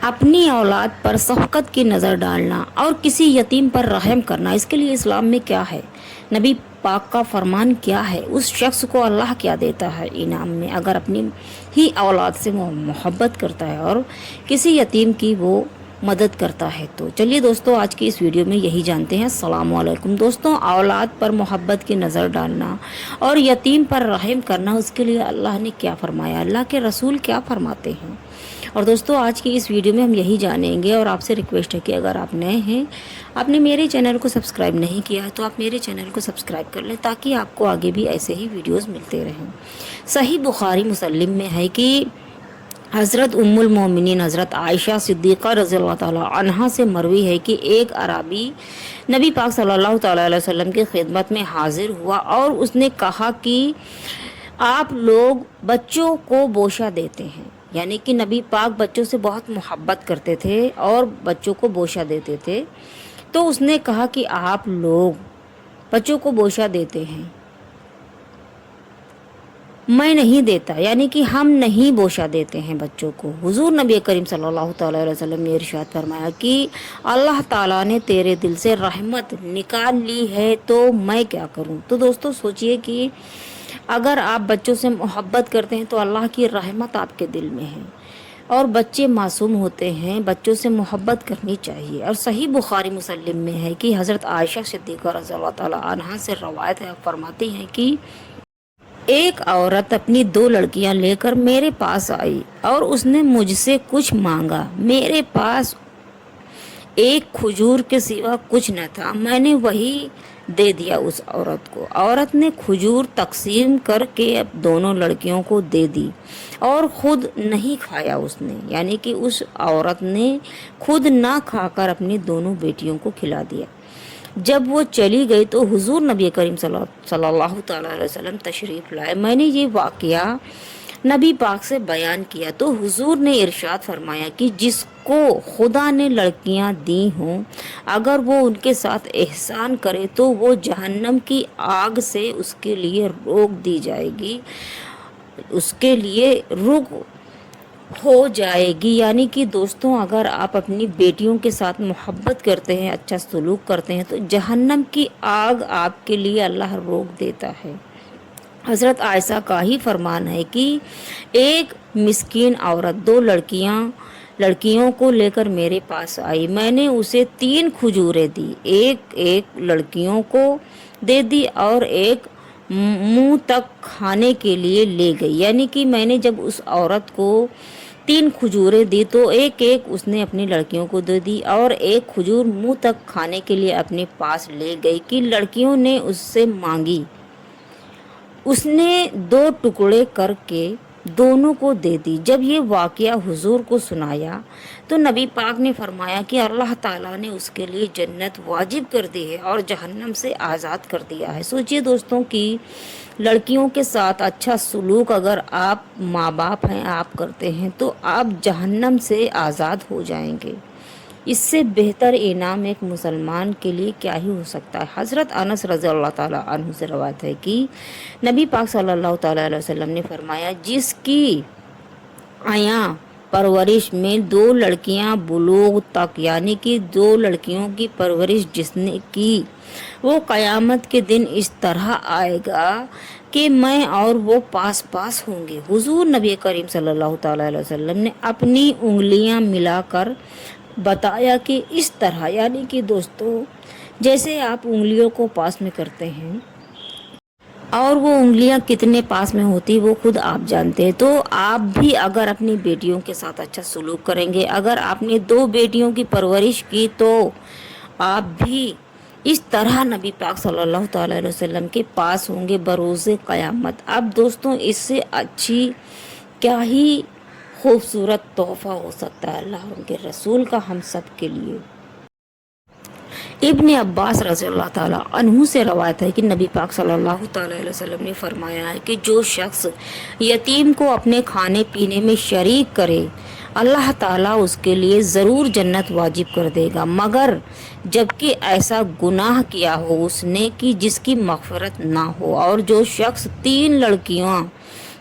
اپنی اولاد پر شفقت کی نظر ڈالنا اور کسی یتیم پر رحم کرنا، اس کے لیے اسلام میں کیا ہے؟ نبی پاک کا فرمان کیا ہے؟ اس شخص کو اللہ کیا دیتا ہے انعام میں اگر اپنی ہی اولاد سے وہ محبت کرتا ہے اور کسی یتیم کی وہ مدد کرتا ہے؟ تو چلیے دوستو، آج کی اس ویڈیو میں یہی جانتے ہیں۔ السلام علیکم دوستوں، اولاد پر محبت کی نظر ڈالنا اور یتیم پر رحم کرنا، اس کے لیے اللہ نے کیا فرمایا، اللہ کے رسول کیا فرماتے ہیں؟ اور دوستو، آج کی اس ویڈیو میں ہم یہی جانیں گے، اور آپ سے ریکویسٹ ہے کہ اگر آپ نئے ہیں، آپ نے میرے چینل کو سبسکرائب نہیں کیا ہے تو آپ میرے چینل کو سبسکرائب کر لیں تاکہ آپ کو آگے بھی ایسے ہی ویڈیوز ملتے رہیں۔ صحیح بخاری مسلم میں ہے کہ حضرت ام المومنین حضرت عائشہ صدیقہ رضی اللہ تعالی عنہا سے مروی ہے کہ ایک اعرابی نبی پاک صلی اللہ تعالی علیہ وسلم کی خدمت میں حاضر ہوا اور اس نے کہا کہ آپ لوگ بچوں کو بوشہ دیتے ہیں، یعنی کہ نبی پاک بچوں سے بہت محبت کرتے تھے اور بچوں کو بوشہ دیتے تھے۔ تو اس نے کہا کہ آپ لوگ بچوں کو بوشہ دیتے ہیں، میں نہیں دیتا، یعنی کہ ہم نہیں بوشہ دیتے ہیں بچوں کو۔ حضور نبی کریم صلی اللہ تعالی علیہ وسلم نے ارشاد فرمایا کہ اللہ تعالیٰ نے تیرے دل سے رحمت نکال لی ہے تو میں کیا کروں؟ تو دوستو سوچئے کہ اگر آپ بچوں سے محبت کرتے ہیں تو اللہ کی رحمت آپ کے دل میں ہے، اور بچے معصوم ہوتے ہیں، بچوں سے محبت کرنی چاہیے۔ اور صحیح بخاری مسلم میں ہے کہ حضرت عائشہ صدیقہ رضی اللہ تعالی عنہا سے روایت ہے، فرماتی ہیں کہ ایک عورت اپنی 2 لڑکیاں لے کر میرے پاس آئی اور اس نے مجھ سے کچھ مانگا۔ میرے پاس ایک کھجور کے سوا کچھ نہ تھا، میں نے وہی دے دیا اس عورت کو۔ عورت نے کھجور تقسیم کر کے دونوں لڑکیوں کو دے دی اور خود نہیں کھایا اس نے، یعنی کہ اس عورت نے خود نہ کھا کر اپنی دونوں بیٹیوں کو کھلا دیا۔ جب وہ چلی گئی تو حضور نبی کریم صلی اللہ تعالی علیہ وسلم تشریف لائے۔ میں نے یہ واقعہ نبی پاک سے بیان کیا تو حضور نے ارشاد فرمایا کہ جس کو خدا نے لڑکیاں دی ہوں، اگر وہ ان کے ساتھ احسان کرے تو وہ جہنم کی آگ سے اس کے لیے روک دی جائے گی، اس کے لیے رک ہو جائے گی۔ یعنی کہ دوستوں، اگر آپ اپنی بیٹیوں کے ساتھ محبت کرتے ہیں، اچھا سلوک کرتے ہیں تو جہنم کی آگ آپ کے لیے اللہ روک دیتا ہے۔ حضرت عائشہ کا ہی فرمان ہے کہ ایک مسکین عورت 2 لڑکیوں کو لے کر میرے پاس آئی، میں نے اسے 3 کھجوریں دی، ایک لڑکیوں کو دے دی اور ایک منہ تک کھانے کے لیے لے گئی۔ یعنی کہ میں نے جب اس عورت کو 3 کھجوریں دی تو ایک اس نے اپنی لڑکیوں کو دے دی اور ایک کھجور منہ تک کھانے کے لیے اپنے پاس لے گئی کہ لڑکیوں نے اس سے مانگی، اس نے 2 ٹکڑے کر کے دونوں کو دے دی۔ جب یہ واقعہ حضور کو سنایا تو نبی پاک نے فرمایا کہ اللہ تعالیٰ نے اس کے لیے جنت واجب کر دی ہے اور جہنم سے آزاد کر دیا ہے۔ سوچئے دوستوں کہ لڑکیوں کے ساتھ اچھا سلوک اگر آپ ماں باپ ہیں، آپ کرتے ہیں تو آپ جہنم سے آزاد ہو جائیں گے۔ اس سے بہتر انعام ایک مسلمان کے لیے کیا ہی ہو سکتا ہے۔ حضرت انس رضی اللہ تعالیٰ عنہ سے روایت ہے کہ نبی پاک صلی اللہ تعالیٰ علیہ وسلم نے فرمایا جس کی عیاں پرورش میں 2 لڑکیاں بلوغ تک، یعنی کہ 2 لڑکیوں کی پرورش جس نے کی، وہ قیامت کے دن اس طرح آئے گا کہ میں اور وہ پاس پاس ہوں گے۔ حضور نبی کریم صلی اللہ تعالیٰ علیہ وسلم نے اپنی انگلیاں ملا کر بتایا کہ اس طرح، یعنی کہ دوستو جیسے آپ انگلیوں کو پاس میں کرتے ہیں اور وہ انگلیاں کتنے پاس میں ہوتی وہ خود آپ جانتے ہیں، تو آپ بھی اگر اپنی بیٹیوں کے ساتھ اچھا سلوک کریں گے، اگر آپ نے 2 بیٹیوں کی پرورش کی تو آپ بھی اس طرح نبی پاک صلی اللہ تعالیٰ علیہ وسلم کے پاس ہوں گے بروز قیامت۔ اب دوستوں اس سے اچھی کیا ہی خوبصورت تحفہ ہو سکتا ہے اللہ اور ان کے رسول کا ہم سب کے لیے۔ ابن عباس رضی اللہ تعالیٰ عنہ سے روایت ہے کہ نبی پاک صلی اللہ تعالیٰ علیہ وسلم نے فرمایا ہے کہ جو شخص یتیم کو اپنے کھانے پینے میں شریک کرے، اللہ تعالیٰ اس کے لیے ضرور جنت واجب کر دے گا، مگر جبکہ ایسا گناہ کیا ہو اس نے کہ جس کی مغفرت نہ ہو۔ اور جو شخص 3 لڑکیاں